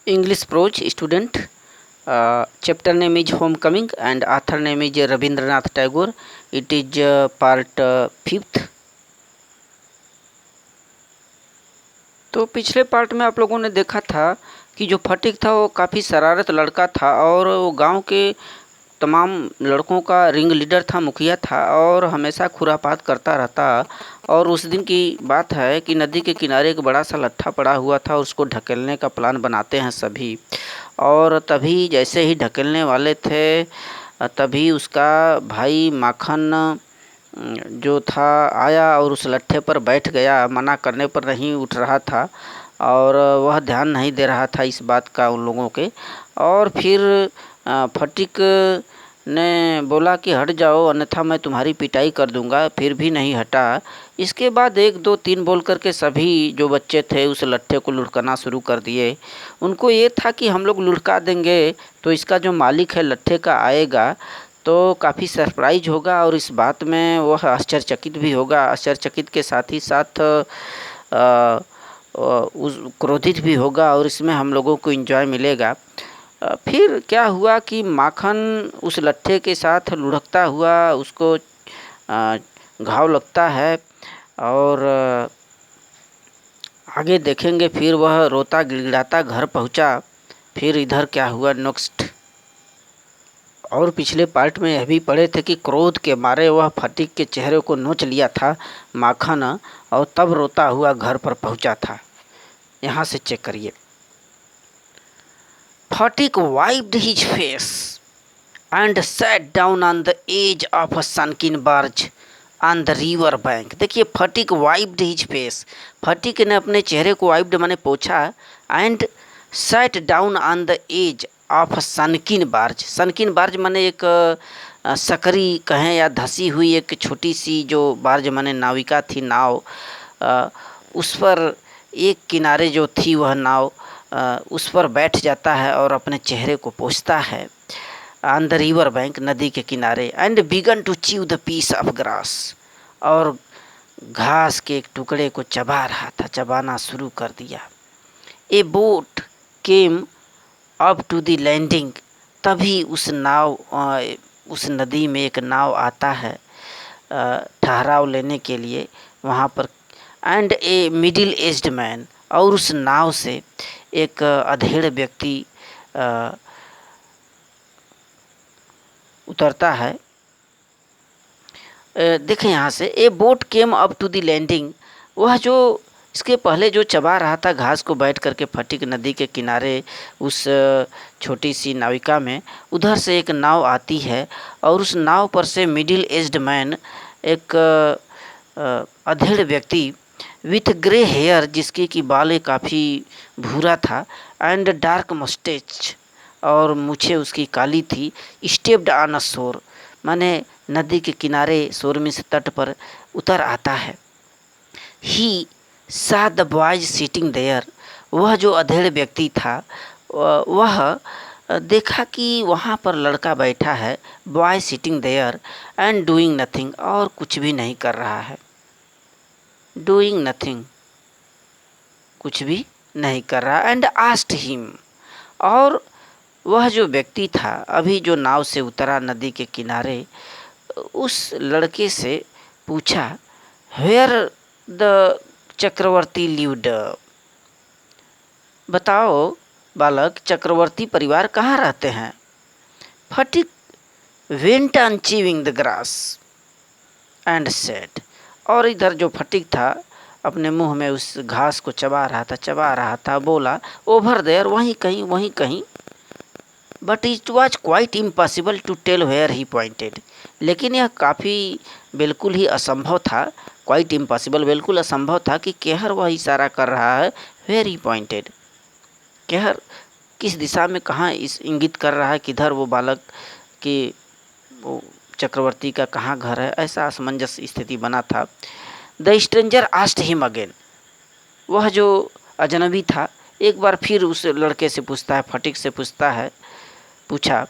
English prose student. Chapter name is Homecoming and author name is Rabindranath Tagore. It is part 5th. तो पिछले part में आप लोगों ने देखा था कि जो फटिक था वो काफ़ी शरारत लड़का था और वो गांव के तमाम लड़कों का रिंग लीडर था, मुखिया था और हमेशा खुरापात करता रहता। और उस दिन की बात है कि नदी के किनारे एक बड़ा सा लट्ठा पड़ा हुआ था, उसको ढकेलने का प्लान बनाते हैं सभी। और तभी जैसे ही ढकेलने वाले थे तभी उसका भाई माखन जो था आया और उस लट्ठे पर बैठ गया। मना करने पर नहीं उठ रहा था और वह ध्यान नहीं दे रहा था इस बात का उन लोगों के। और फिर फटिक ने बोला कि हट जाओ अन्यथा मैं तुम्हारी पिटाई कर दूंगा, फिर भी नहीं हटा। इसके बाद 1 2 3 बोल करके सभी जो बच्चे थे उस लट्ठे को लुढ़काना शुरू कर दिए। उनको ये था कि हम लोग लुढ़का देंगे तो इसका जो मालिक है लट्ठे का आएगा तो काफ़ी सरप्राइज होगा और इस बात में वह आश्चर्यचकित भी होगा। आश्चर्यचकित के साथ ही साथ उस क्रोधित भी होगा और इसमें हम लोगों को एंजॉय मिलेगा। फिर क्या हुआ कि माखन उस लट्ठे के साथ लुढ़कता हुआ उसको घाव लगता है और आगे देखेंगे। फिर वह रोता गिड़गिड़ाता घर पहुंचा। फिर इधर क्या हुआ नेक्स्ट। और पिछले पार्ट में यह भी पढ़े थे कि क्रोध के मारे वह फटिक के चेहरे को नोच लिया था माखन और तब रोता हुआ घर पर पहुंचा था। यहाँ से चेक करिए। फटिक wiped his face and sat down on the edge of a sunken barge on the river bank। देखिए फटिक wiped his face, फटिक ने अपने चेहरे को wiped माने पोछा and sat down on the edge of a sunken barge। sunken barge माने एक सकरी कहें या धसी हुई एक छोटी सी जो बार्ज माने नाविका थी, नाव। उस पर एक किनारे जो थी वह नाव उस पर बैठ जाता है और अपने चेहरे को पोंछता है ऑन द रिवर बैंक, नदी के किनारे। And began to chew the piece of grass, और घास के एक टुकड़े को चबा रहा था, चबाना शुरू कर दिया। A boat came up to the landing, तभी उस नाव उस नदी में एक नाव आता है ठहराव लेने के लिए वहाँ पर। And a middle aged man, और उस नाव से एक अधेड़ व्यक्ति उतरता है। देखें यहाँ से a boat came up to the landing, वह जो इसके पहले जो चबा रहा था घास को बैठ करके फटिक नदी के किनारे उस छोटी सी नाविका में, उधर से एक नाव आती है और उस नाव पर से मिडिल एज्ड मैन, एक अधेड़ व्यक्ति विथ ग्रे हेयर, जिसके की बालें काफ़ी भूरा था, एंड डार्क मस्टेच, और मूछें उसकी काली थी, स्टेप्ड ऑन अ शोर, माने नदी के किनारे शोर में से तट पर उतर आता है। ही सा द बॉयज सिटिंग देयर, वह जो अधेड़ व्यक्ति था वह देखा कि वहाँ पर लड़का बैठा है, boy sitting there and doing nothing, और कुछ भी नहीं कर रहा है। डूइंग नथिंग, कुछ भी नहीं कर रहा। एंड आस्क्ड हिम, और वह जो व्यक्ति था अभी जो नाव से उतरा नदी के किनारे, उस लड़के से पूछा वेयर द चक्रवर्ती लिव्ड, बताओ बालक चक्रवर्ती परिवार कहाँ रहते हैं। Phatik went on chewing the grass and said, और इधर जो फटिक था अपने मुंह में उस घास को चबा रहा था, बोला ओवर देयर, वहीं कहीं। But it was quite impossible to tell where he pointed, लेकिन यह काफ़ी बिल्कुल ही असंभव था। क्वाइट इम्पॉसिबल, बिल्कुल असंभव था कि केहर वह इशारा कर रहा है, वेयर ही पॉइंटेड, केहर किस दिशा में, कहाँ इस इंगित कर रहा है, किधर वो बालक कि वो चक्रवर्ती का कहाँ घर है। ऐसा असमंजस स्थिति बना था। The stranger asked him again, वह जो अजनबी था एक बार फिर उस लड़के से पूछता है, फटिक से पूछा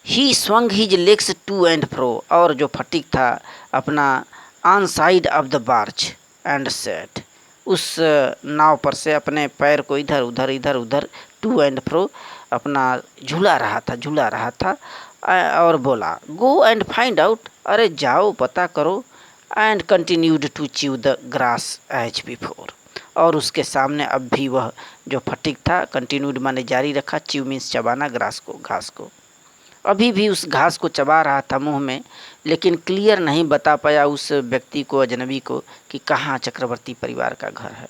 he swung his legs to and fro, और जो फटिक था अपना on side of the barge and said, उस नाव पर से अपने पैर को इधर उधर टू एंड फ्रो अपना झूला रहा था और बोला, गो एंड फाइंड आउट, अरे जाओ पता करो, and continued to chew the grass as before. और उसके सामने अब भी वह जो फटिक था, कंटिन्यूड माने जारी रखा, च्यू मीन्स चबाना, ग्रास को घास को, अभी भी उस घास को चबा रहा था मुंह में, लेकिन क्लियर नहीं बता पाया उस व्यक्ति को, अजनबी को, कि कहाँ चक्रवर्ती परिवार का घर है।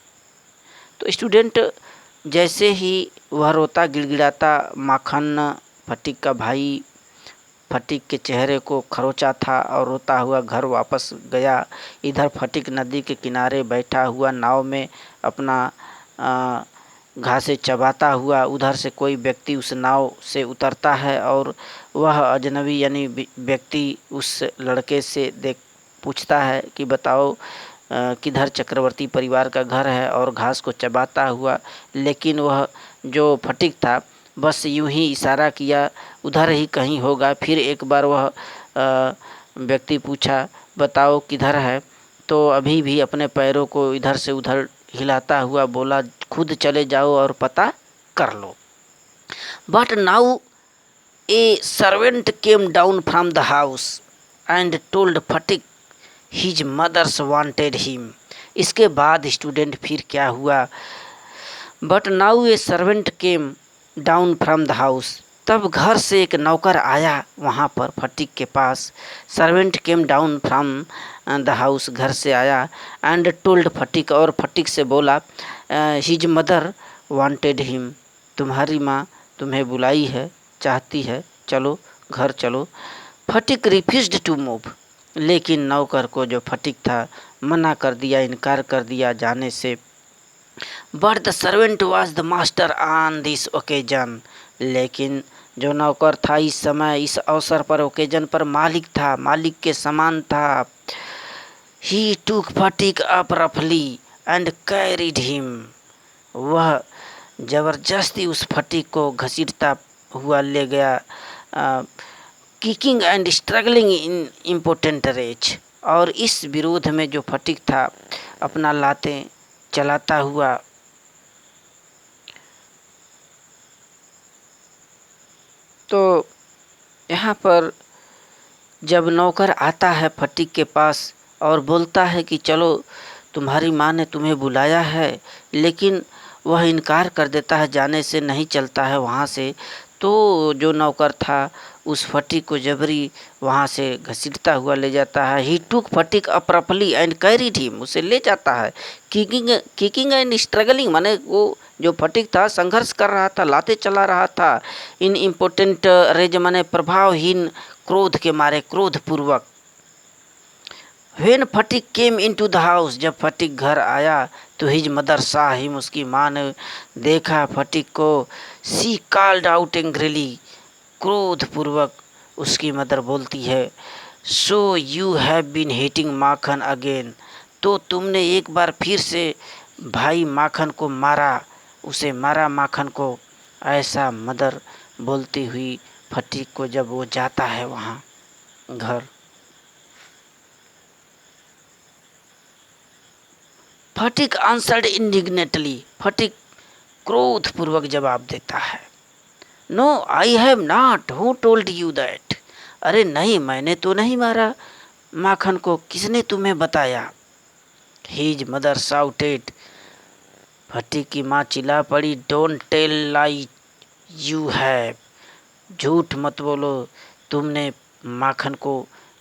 तो स्टूडेंट, जैसे ही वह रोता गिड़गिड़ाता, माखन फटिक का भाई फटिक के चेहरे को खरोचा था और रोता हुआ घर वापस गया। इधर फटिक नदी के किनारे बैठा हुआ नाव में अपना घासें चबाता हुआ, उधर से कोई व्यक्ति उस नाव से उतरता है और वह अजनबी यानी व्यक्ति उस लड़के से पूछता है कि बताओ किधर चक्रवर्ती परिवार का घर है, और घास को चबाता हुआ। लेकिन वह जो फटिक था बस यूं ही इशारा किया, उधर ही कहीं होगा। फिर एक बार वह व्यक्ति पूछा, बताओ किधर है, तो अभी भी अपने पैरों को इधर से उधर हिलाता हुआ बोला, खुद चले जाओ और पता कर लो। But now a servant came down from the house and told Phatik his mothers wanted him. इसके बाद स्टूडेंट फिर क्या हुआ, but now a servant came down from the house, तब घर से एक नौकर आया वहाँ पर फटिक के पास। Servant came down from the house, घर से आया, एंड टोल्ड फटिक, और फटिक से बोला, हिज मदर वांटेड हिम, तुम्हारी माँ तुम्हें बुलाई है, चाहती है, चलो घर चलो। फटिक रिफ्यूज्ड टू मूव, लेकिन नौकर को जो फटिक था मना कर दिया, इनकार कर दिया जाने से। But the servant was the master on this occasion, लेकिन जो नौकर था इस समय, इस अवसर पर, ओकेजन पर मालिक था, मालिक के समान था। ही टूक फटिक अप रफली एंड कैरिड हिम, वह जबरदस्ती उस फटिक को घसीटता हुआ ले गया, kicking and struggling in important rage. और इस विरोध में जो फटिक था अपना लातें चलाता हुआ तो यहाँ पर जब नौकर आता है फटिक के पास और बोलता है कि चलो तुम्हारी माँ ने तुम्हें बुलाया है, लेकिन वह इनकार कर देता है, जाने से नहीं चलता है वहाँ से, तो जो नौकर था उस फटिक को जबरी वहाँ से घसीटता हुआ ले जाता है। ही टूक फटिक अप रफली एंड कैरिड हिम, उसे ले जाता है। किकिंग एंड स्ट्रगलिंग माने वो जो फटिक था संघर्ष कर रहा था, लाते चला रहा था। इन इम्पोर्टेंट रेज माने प्रभावहीन, क्रोध के मारे, क्रोध पूर्वक। When Phatik came into the house, जब फटिक घर आया तो हिज मदर सा हिम, उसकी माँ ने देखा फटिक को। सी कॉल्ड आउट एंग्रीली, क्रोध पूर्वक उसकी मदर बोलती है, so you have been hating Makhan again, तो तुमने एक बार फिर से भाई माखन को मारा, उसे मारा माखन को। ऐसा मदर बोलती हुई फटिक को जब वो जाता है वहाँ घर। फटिक आंसर्ड इंडिग्नेटली, फटिक क्रोध पूर्वक जवाब देता है, no I have not, who told you that, अरे नहीं मैंने तो नहीं मारा माखन को, किसने तुम्हें बताया। हिज मदर शाउटेड, फटिक की माँ चिल्ला पड़ी, don't tell lie you have, झूठ मत बोलो तुमने माखन को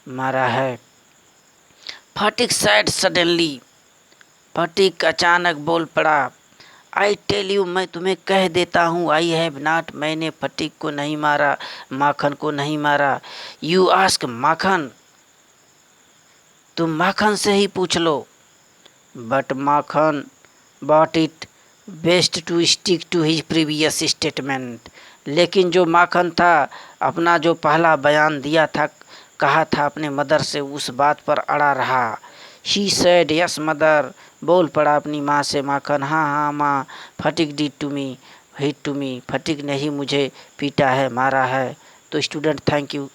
मारा है। फटिक सैड सडनली, फटिक अचानक बोल पड़ा, आई टेल यू, मैं तुम्हें कह देता हूँ, आई हैव नॉट, मैंने फटिक को नहीं मारा, माखन को नहीं मारा। यू आस्क माखन, तुम माखन से ही पूछ लो। But Makhan bought it best to stick to his previous statement, लेकिन जो माखन था अपना जो पहला बयान दिया था, कहा था अपने मदर से, उस बात पर अड़ा रहा। ही सेड यस मदर, बोल पड़ा अपनी माँ से माखन, हाँ हाँ माँ, Phatik did to me, hit to me, Phatik ने ही मुझे पीटा है, मारा है। तो स्टूडेंट थैंक यू।